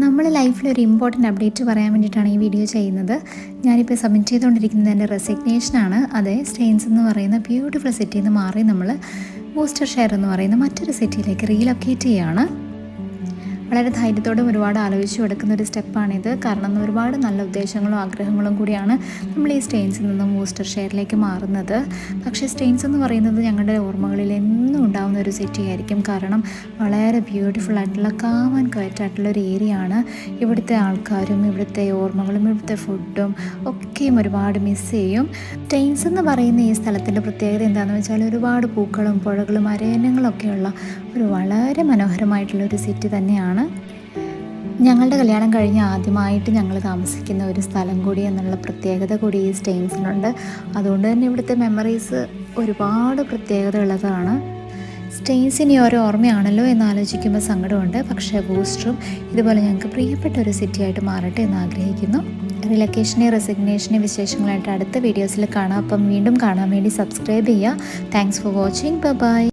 നമ്മൾ ലൈഫിലൊരു important update പറയാൻ വേണ്ടിയിട്ടാണ് ഈ വീഡിയോ ചെയ്യുന്നത്. ഞാനിപ്പോൾ സബ്മിറ്റ് ചെയ്തുകൊണ്ടിരിക്കുന്നത് എൻ്റെ റെസിഗ്നേഷനാണ്. അതെ, സ്റ്റെയിൻസ് എന്ന് പറയുന്ന ബ്യൂട്ടിഫുൾ സിറ്റിയിൽ നിന്ന് മാറി നമ്മൾ വൂസ്റ്റർഷെയർ എന്ന് പറയുന്ന മറ്റൊരു സിറ്റിയിലേക്ക് റീലൊക്കേറ്റ് ചെയ്യുകയാണ്. വളരെ ധൈര്യത്തോടും ഒരുപാട് ആലോചിച്ചു എടുക്കുന്ന ഒരു സ്റ്റെപ്പാണിത്. കാരണം ഒരുപാട് നല്ല ഉദ്ദേശങ്ങളും ആഗ്രഹങ്ങളും കൂടിയാണ് നമ്മൾ ഈ സ്റ്റെയിൻസിൽ നിന്നും വൂസ്റ്റർഷെയറിലേക്ക് മാറുന്നത്. പക്ഷേ സ്റ്റെയിൻസ് എന്ന് പറയുന്നത് ഞങ്ങളുടെ ഓർമ്മകളിൽ എന്നും ഉണ്ടാകുന്ന ഒരു സിറ്റി ആയിരിക്കും. കാരണം വളരെ ബ്യൂട്ടിഫുൾ ആയിട്ടുള്ള കാം ആൻഡ് ക്വയറ്റ് ആയിട്ടുള്ള ഒരു ഏരിയ ആണ്. ഇവിടുത്തെ ആൾക്കാരും ഇവിടുത്തെ ഓർമ്മകളും ഇവിടുത്തെ ഫുഡും ഒക്കെയും ഒരുപാട് മിസ് ചെയ്യും. സ്റ്റെയിൻസ് എന്ന് പറയുന്ന ഈ സ്ഥലത്തിൻ്റെ പ്രത്യേകത എന്താണെന്ന് വെച്ചാൽ ഒരുപാട് പൂക്കളും പുഴകളും അരയന്നങ്ങളൊക്കെയുള്ള ഒരു വളരെ മനോഹരമായിട്ടുള്ളൊരു സിറ്റി തന്നെയാണ്. ഞങ്ങളുടെ കല്യാണം കഴിഞ്ഞ് ആദ്യമായിട്ട് ഞങ്ങൾ താമസിക്കുന്ന ഒരു സ്ഥലം കൂടി എന്നുള്ള പ്രത്യേകത കൂടി ഈ സ്റ്റെയിൻസിനുണ്ട്. അതുകൊണ്ട് തന്നെ ഇവിടുത്തെ മെമ്മറീസ് ഒരുപാട് പ്രത്യേകത ഉള്ളതാണ്. സ്റ്റെയിൻസ് ഇനി ഓരോ ഓർമ്മയാണല്ലോ എന്നാലോചിക്കുമ്പോൾ സങ്കടമുണ്ട്. പക്ഷേ വൂസ്റ്ററും ഇതുപോലെ ഞങ്ങൾക്ക് പ്രിയപ്പെട്ട ഒരു സിറ്റിയായിട്ട് മാറട്ടെ എന്ന് ആഗ്രഹിക്കുന്നു. റിലൊക്കേഷനെ റെസിഗ്നേഷനെ വിശേഷങ്ങളായിട്ട് അടുത്ത വീഡിയോസിൽ കാണാം. അപ്പം വീണ്ടും കാണാൻ വേണ്ടി സബ്സ്ക്രൈബ് ചെയ്യുക. Thanks for watching. ബൈ.